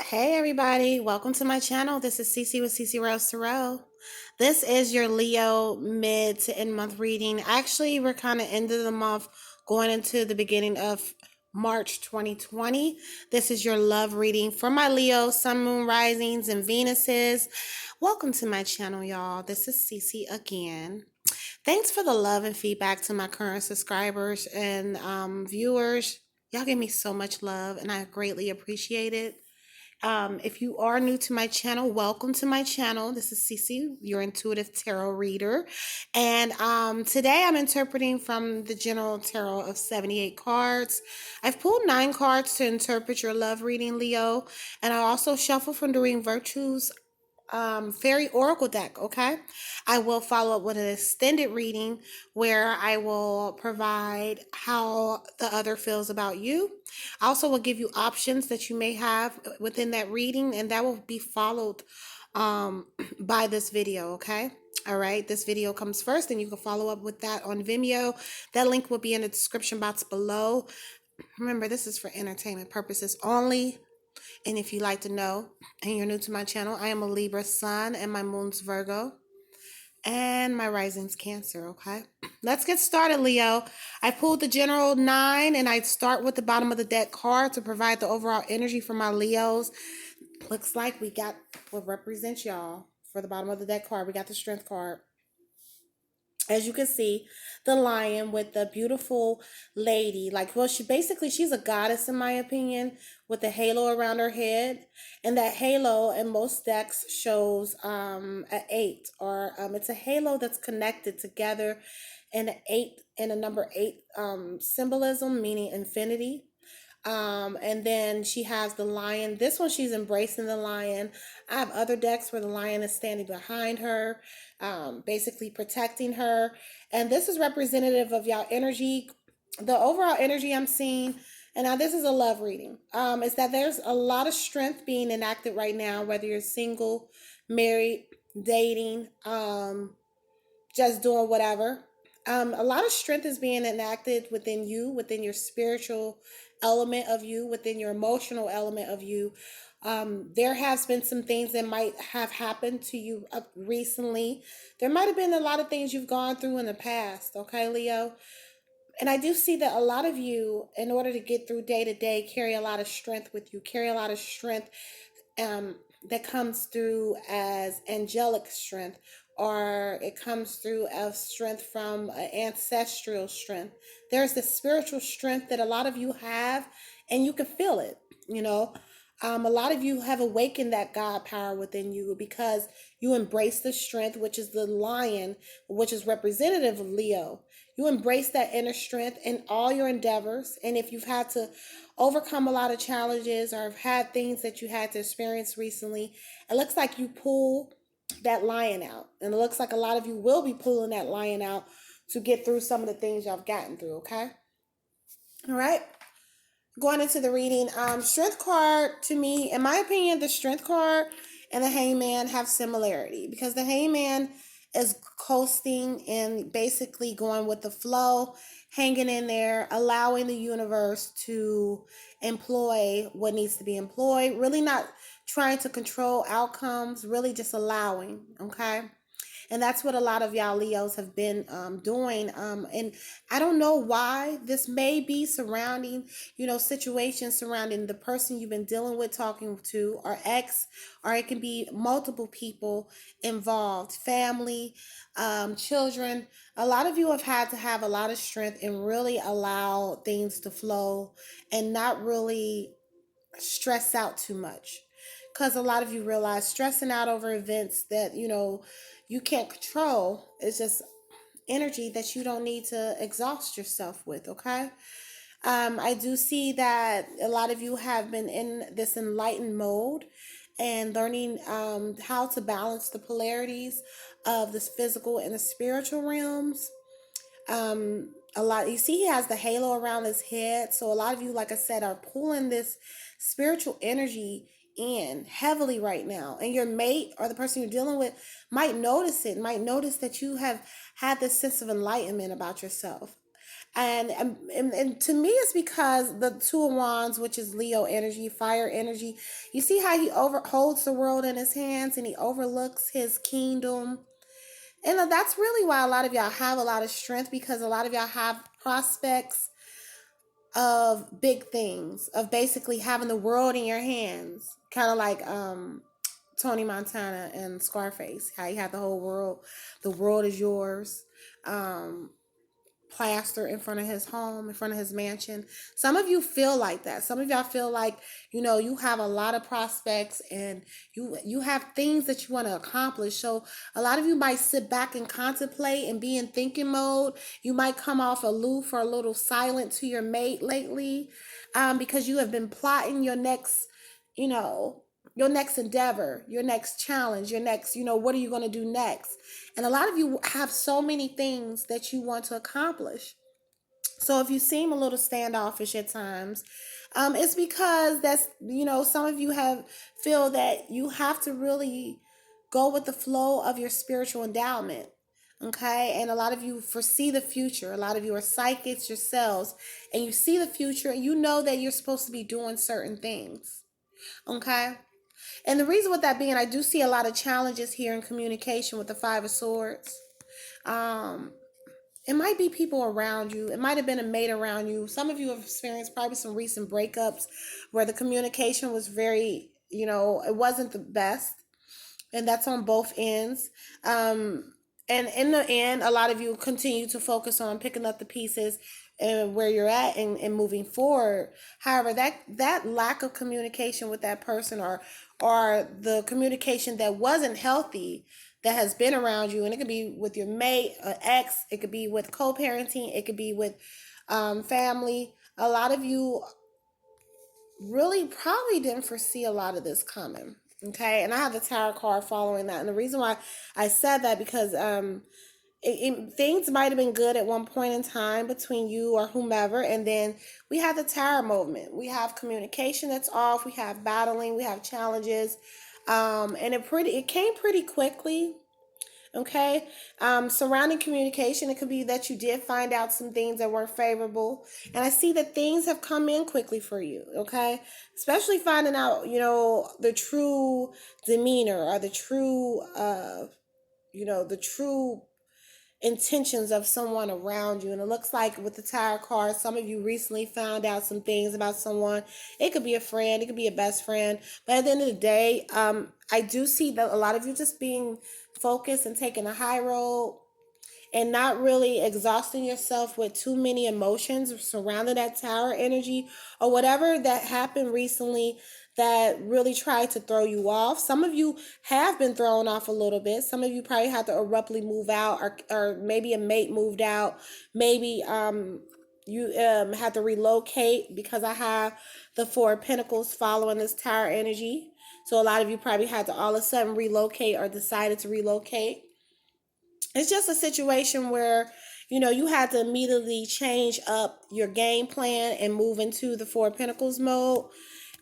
Hey everybody, welcome to my channel. This is Cece with Cece Rose Tarot. This is your Leo mid to end month reading. Actually, we're kind of end of the month going into the beginning of March 2020. This is your love reading for my Leo, Sun, Moon, Risings, and Venuses. Welcome to my channel, y'all. This is Cece again. Thanks for the love and feedback to my current subscribers and viewers. Y'all give me so much love and I greatly appreciate it. If you are new to my channel, welcome to my channel. This is Cece, your intuitive tarot reader. And today I'm interpreting from the General Tarot of 78 cards. I've pulled 9 cards to interpret your love reading, Leo. And I also shuffle from Doreen Virtue's fairy oracle deck. Okay, I will follow up with an extended reading where I will provide how the other feels about you. I also will give you options that you may have within that reading, and that will be followed by this video. Okay, all right, this video comes first and you can follow up with that on Vimeo. That link will be in the description box below. Remember, this is for entertainment purposes only. And if you'd like to know and you're new to my channel, I am a Libra sun and my moon's Virgo and my rising's Cancer, okay? Let's get started, Leo. I pulled the general 9 and I start with the bottom of the deck card to provide the overall energy for my Leos. Looks like we got what represents y'all for the bottom of the deck card. We got the Strength card. As you can see, the lion with the beautiful lady, like, well, she's a goddess in my opinion, with a halo around her head. And that halo in most decks shows an 8, or it's a halo that's connected together, and an 8 and a number 8 symbolism, meaning infinity. And then she has the lion. This one, she's embracing the lion. I have other decks where the lion is standing behind her, basically protecting her. And this is representative of y'all energy. The overall energy I'm seeing, and now this is a love reading, is that there's a lot of strength being enacted right now, whether you're single, married, dating, just doing whatever. A lot of strength is being enacted within you, within your spiritual element of you, within your emotional element of you. There has been some things that might have happened to you recently. There might have been a lot of things you've gone through in the past, okay, Leo? And I do see that a lot of you, in order to get through day to day, carry a lot of strength with you, carry a lot of strength that comes through as angelic strength, or it comes through as strength from ancestral strength. There's the spiritual strength that a lot of you have, and you can feel it, you know. A lot of you have awakened that God power within you because you embrace the strength, which is the lion, which is representative of Leo. You embrace that inner strength in all your endeavors. And if you've had to overcome a lot of challenges or have had things that you had to experience recently, it looks like you pull that lion out. And it looks like a lot of you will be pulling that lion out to get through some of the things y'all have gotten through, okay? All right. Going into the reading, strength card, to me, in my opinion, the strength card and the hangman have similarity, because the hangman is coasting and basically going with the flow, hanging in there, allowing the universe to employ what needs to be employed, really not trying to control outcomes, really just allowing, okay? And that's what a lot of y'all Leos have been doing. And I don't know why. This may be surrounding, situations surrounding the person you've been dealing with, talking to, or ex, or it can be multiple people involved, family, children. A lot of you have had to have a lot of strength and really allow things to flow and not really stress out too much, because a lot of you realize stressing out over events that you can't control is just energy that you don't need to exhaust yourself with, okay? I do see that a lot of you have been in this enlightened mode and learning how to balance the polarities of this physical and the spiritual realms. A lot, you see, he has the halo around his head, so a lot of you, like I said, are pulling this spiritual energy in heavily right now, and your mate or the person you're dealing with might notice it, might notice that you have had this sense of enlightenment about yourself. And to me, it's because the Two of Wands, which is Leo energy, fire energy. You see how he holds the world in his hands and he overlooks his kingdom. And that's really why a lot of y'all have a lot of strength, because a lot of y'all have prospects of big things, of basically having the world in your hands, kind of like Tony Montana and Scarface, how you have the world is yours. Plaster in front of his home, in front of his mansion. Some of you feel like that. Some of y'all feel like, you have a lot of prospects and you have things that you want to accomplish. So a lot of you might sit back and contemplate and be in thinking mode. You might come off aloof or a little silent to your mate lately, because you have been plotting you know, your next endeavor, your next challenge, your next, what are you going to do next? And a lot of you have so many things that you want to accomplish. So if you seem a little standoffish at times, it's because some of you feel that you have to really go with the flow of your spiritual endowment. Okay. And a lot of you foresee the future. A lot of you are psychics yourselves, and you see the future and you know that you're supposed to be doing certain things. Okay. And the reason with that being, I do see a lot of challenges here in communication with the Five of Swords. Um, it might be people around you. It might have been a mate around you. Some of you have experienced probably some recent breakups where the communication was very, it wasn't the best, and that's on both ends. And in the end, a lot of you continue to focus on picking up the pieces and where you're at, and moving forward. However, that lack of communication with that person, or the communication that wasn't healthy, that has been around you, and it could be with your mate, ex, it could be with co-parenting, it could be with family. A lot of you really probably didn't foresee a lot of this coming. Okay, and I have the tarot card following that, and the reason why I said that, because things might have been good at one point in time between you or whomever, and then we have the tarot movement. We have communication that's off. We have battling. We have challenges, and it came pretty quickly. Okay. Surrounding communication, it could be that you did find out some things that weren't favorable. And I see that things have come in quickly for you. Okay. Especially finding out, the true demeanor, or the true intentions of someone around you. And it looks like with the tarot card, some of you recently found out some things about someone. It could be a friend, it could be a best friend. But at the end of the day, I do see that a lot of you just being focused and taking a high road, and not really exhausting yourself with too many emotions surrounding that tower energy, or whatever that happened recently that really tried to throw you off. Some of you have been thrown off a little bit. Some of you probably had to abruptly move out, or maybe a mate moved out. Maybe you had to relocate, because I have the Four of Pentacles following this tower energy. So a lot of you probably had to all of a sudden relocate, or decided to relocate. It's just a situation where you had to immediately change up your game plan and move into the Four of Pentacles mode.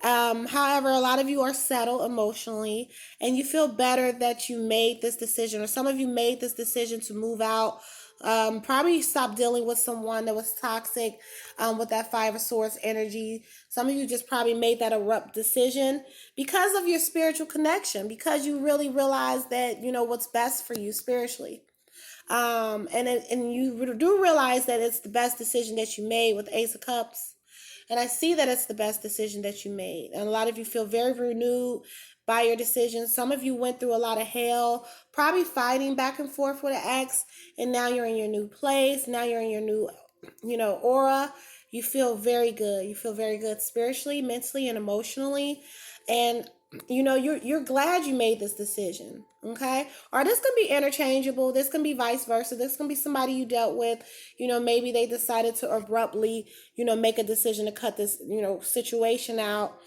However, a lot of you are settled emotionally, and you feel better that you made this decision, or some of you made this decision to move out. Probably stop dealing with someone that was toxic, with that Five of Swords energy. Some of you just probably made that abrupt decision because of your spiritual connection, because you really realize that what's best for you spiritually. And you do realize that it's the best decision that you made with Ace of Cups. And I see that it's the best decision that you made. And a lot of you feel very renewed by your decision. Some of you went through a lot of hell, probably fighting back and forth with an ex, and now you're in your new place. Now you're in your new, aura. You feel very good. You feel very good spiritually, mentally, and emotionally. And you're glad you made this decision. Okay. Or this can be interchangeable. This can be vice versa. This can be somebody you dealt with. Maybe they decided to abruptly make a decision to cut this situation out,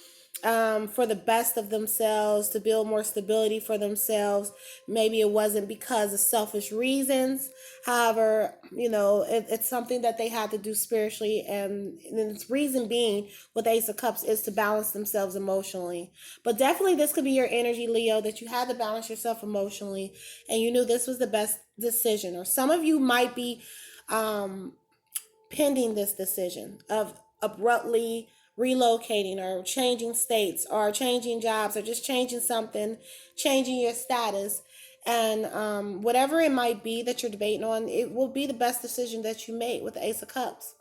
for the best of themselves, to build more stability for themselves. Maybe it wasn't because of selfish reasons. However, it's something that they had to do spiritually, and its reason being with Ace of Cups is to balance themselves emotionally. But definitely this could be your energy, Leo, that you had to balance yourself emotionally, and you knew this was the best decision. Or some of you might be pending this decision of abruptly relocating or changing states or changing jobs or just changing something, changing your status. And whatever it might be that you're debating on, it will be the best decision that you made with the Ace of Cups.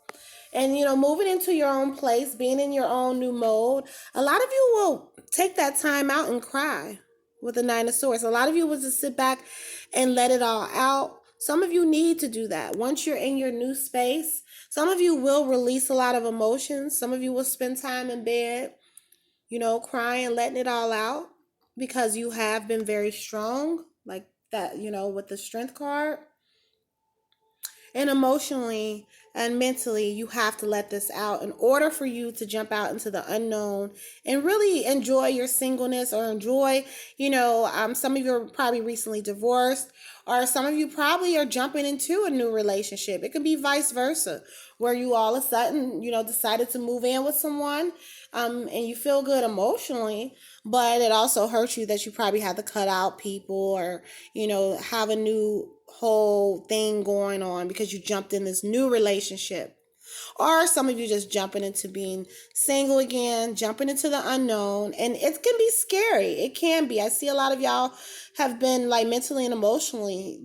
And moving into your own place, being in your own new mode, a lot of you will take that time out and cry with the Nine of Swords. A lot of you will just sit back and let it all out. Some of you need to do that. Once you're in your new space, some of you will release a lot of emotions. Some of you will spend time in bed, crying, letting it all out because you have been very strong, like that, with the Strength card. And emotionally and mentally, you have to let this out in order for you to jump out into the unknown and really enjoy your singleness or enjoy, some of you are probably recently divorced, or some of you probably are jumping into a new relationship. It could be vice versa, where you all of a sudden, decided to move in with someone, and you feel good emotionally, but it also hurts you that you probably have to cut out people or, have a new whole thing going on because you jumped in this new relationship. Or some of you just jumping into being single again, jumping into the unknown. And it can be scary. It can be. I see a lot of y'all have been like mentally and emotionally,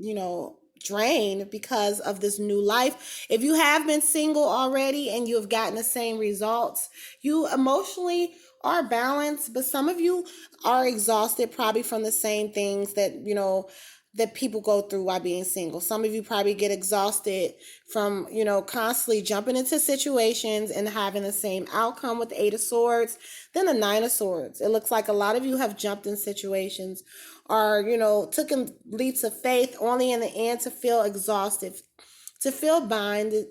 drained because of this new life. If you have been single already and you have gotten the same results, you emotionally are balanced, but some of you are exhausted probably from the same things that people go through while being single. Some of you probably get exhausted from, constantly jumping into situations and having the same outcome with the Eight of Swords, then the Nine of Swords. It looks like a lot of you have jumped in situations or, took leaps of faith only in the end to feel exhausted, to feel binded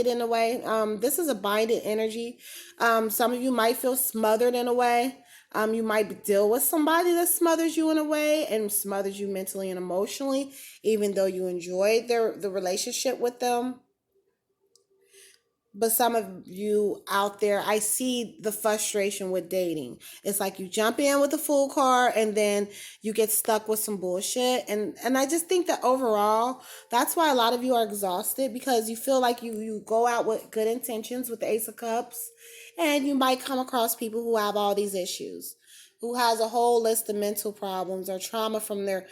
in a way. This is a binded energy. Some of you might feel smothered in a way. You might deal with somebody that smothers you in a way and smothers you mentally and emotionally, even though you enjoyed the relationship with them. But some of you out there, I see the frustration with dating. It's like you jump in with a full car and then you get stuck with some bullshit. And I just think that overall, that's why a lot of you are exhausted, because you feel like you go out with good intentions with the Ace of Cups, and you might come across people who have all these issues, who has a whole list of mental problems or trauma from their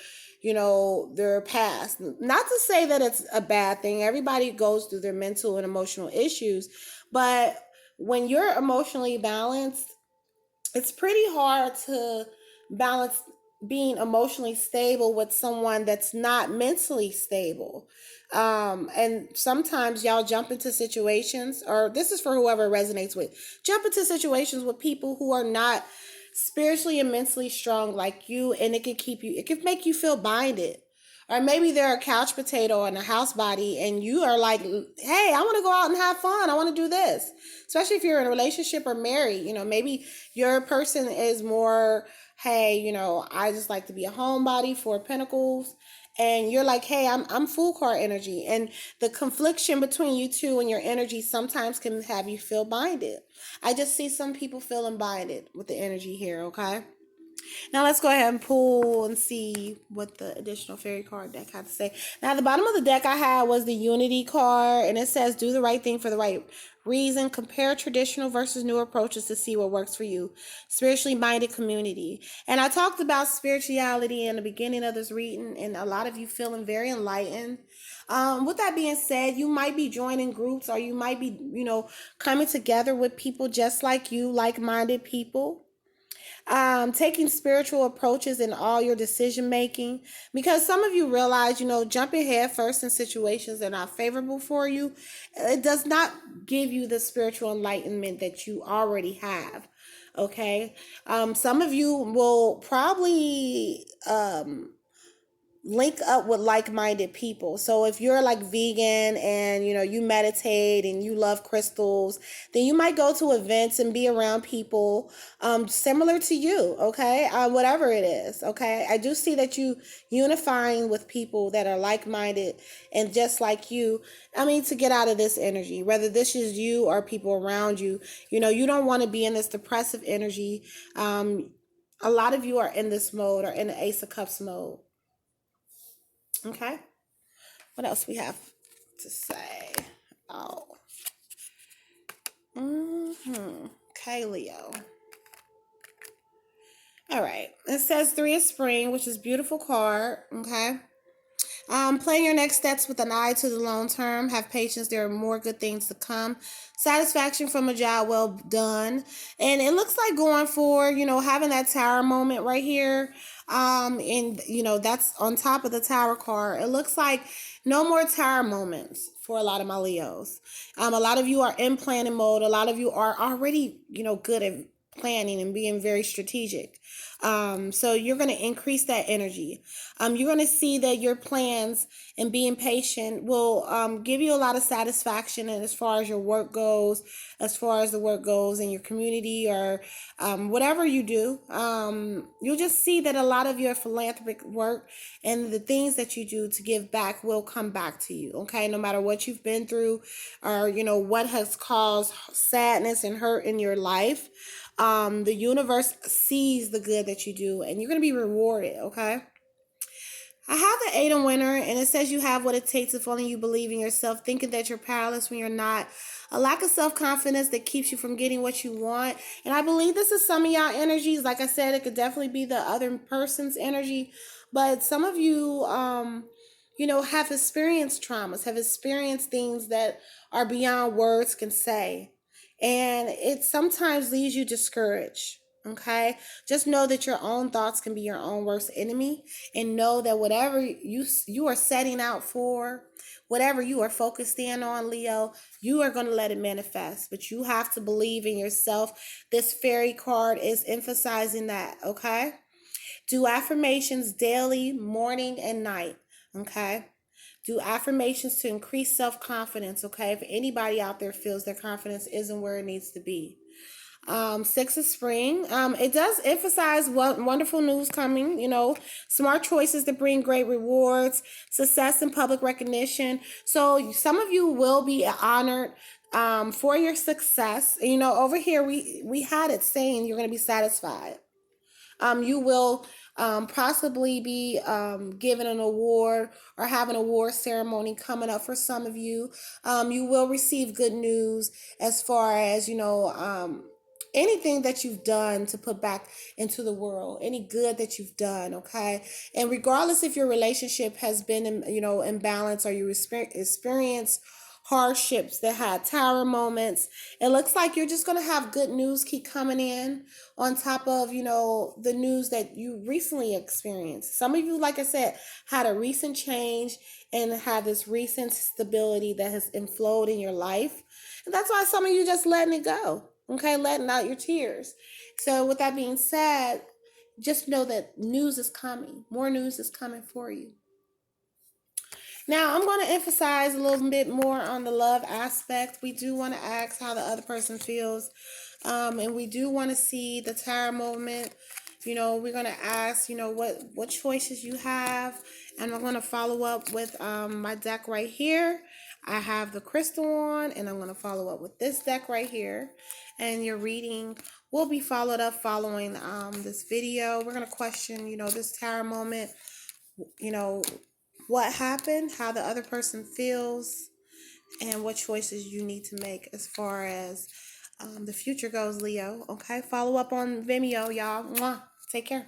past. Not to say that it's a bad thing. Everybody goes through their mental and emotional issues. But when you're emotionally balanced, it's pretty hard to balance being emotionally stable with someone that's not mentally stable. And sometimes y'all jump into situations, or this is for whoever resonates with, jump into situations with people who are not spiritually and mentally strong like you, and it can make you feel binded. Or maybe they're a couch potato and a house body, and you are like, hey, I want to go out and have fun. I want to do this. Especially if you're in a relationship or married, maybe your person is more, hey, I just like to be a homebody, Four of Pentacles. And you're like, hey, I'm full car energy. And the confliction between you two and your energy sometimes can have you feel binded. I just see some people feeling binded with the energy here, okay? Now let's go ahead and pull and see what the additional fairy card deck had to say. Now the bottom of the deck I had was the Unity card, and it says do the right thing for the right reason. Compare traditional versus new approaches to see what works for you. Spiritually minded community. And I talked about spirituality in the beginning of this reading, and a lot of you feeling very enlightened. With that being said, you might be joining groups, or you might be, coming together with people just like you, like-minded people. Taking spiritual approaches in all your decision making, because some of you realize, jumping head first in situations that are not favorable for you, it does not give you the spiritual enlightenment that you already have. Okay. Some of you will probably link up with like-minded people. So if you're like vegan and you meditate and you love crystals, then you might go to events and be around people similar to you, okay? Whatever it is, okay? I do see that you unifying with people that are like-minded and just like you. I mean, to get out of this energy, whether this is you or people around you, you don't want to be in this depressive energy. A lot of you are in this mode, or in the Ace of Cups mode. Okay. What else we have to say? Oh. Okay, Leo. All right. It says Three of Spring, which is beautiful card. Okay. Plan your next steps with an eye to the long term. Have patience. There are more good things to come. Satisfaction from a job well done. And it looks like going for, having that tower moment right here. And, that's on top of the tower card. It looks like no more tower moments for a lot of my Leos. A lot of you are in planning mode. A lot of you are already, good at planning and being very strategic. So you're going to increase that energy. You're going to see that your plans and being patient will give you a lot of satisfaction. And as far as your work goes, as far as the work goes in your community or whatever you do, you'll just see that a lot of your philanthropic work and the things that you do to give back will come back to you. Okay, no matter what you've been through or what has caused sadness and hurt in your life, the universe sees the good that you do and you're going to be rewarded. Okay. I have the Eight of Winter, and it says you have what it takes if only you believe in yourself, thinking that you're powerless when you're not. A lack of self-confidence that keeps you from getting what you want. And I believe this is some of y'all energies. Like I said, it could definitely be the other person's energy. But some of you, have experienced traumas, have experienced things that are beyond words can say. And it sometimes leaves you discouraged. Okay, just know that your own thoughts can be your own worst enemy, and know that whatever you are setting out for, whatever you are focused in on, Leo, you are going to let it manifest. But you have to believe in yourself. This fairy card is emphasizing that. Okay, do affirmations daily, morning and night. Okay. Do affirmations to increase self-confidence. Okay, if anybody out there feels their confidence isn't where it needs to be. Six of Spring. It does emphasize what wonderful news coming, smart choices that bring great rewards, success and public recognition. So some of you will be honored for your success. Over here we had it saying you're going to be satisfied. You will possibly be given an award or have an award ceremony coming up for some of you. You will receive good news as far as, anything that you've done to put back into the world, any good that you've done, okay? And regardless if your relationship has been, in balance or you experience hardships that had tower moments, it looks like you're just going to have good news keep coming in on top of, the news that you recently experienced. Some of you, like I said, had a recent change and had this recent stability that has inflowed in your life. And that's why some of you just letting it go. Okay, letting out your tears. So with that being said, just know that news is coming. More news is coming for you. Now, I'm going to emphasize a little bit more on the love aspect. We do want to ask how the other person feels. And we do want to see the tower moment. We're going to ask, what choices you have. And I'm going to follow up with my deck right here. I have the crystal on, and I'm going to follow up with this deck right here. And your reading will be followed up following this video. We're going to question, this tower moment, what happened, how the other person feels, and what choices you need to make as far as the future goes, Leo. Okay, follow up on Vimeo, y'all. Mwah. Take care.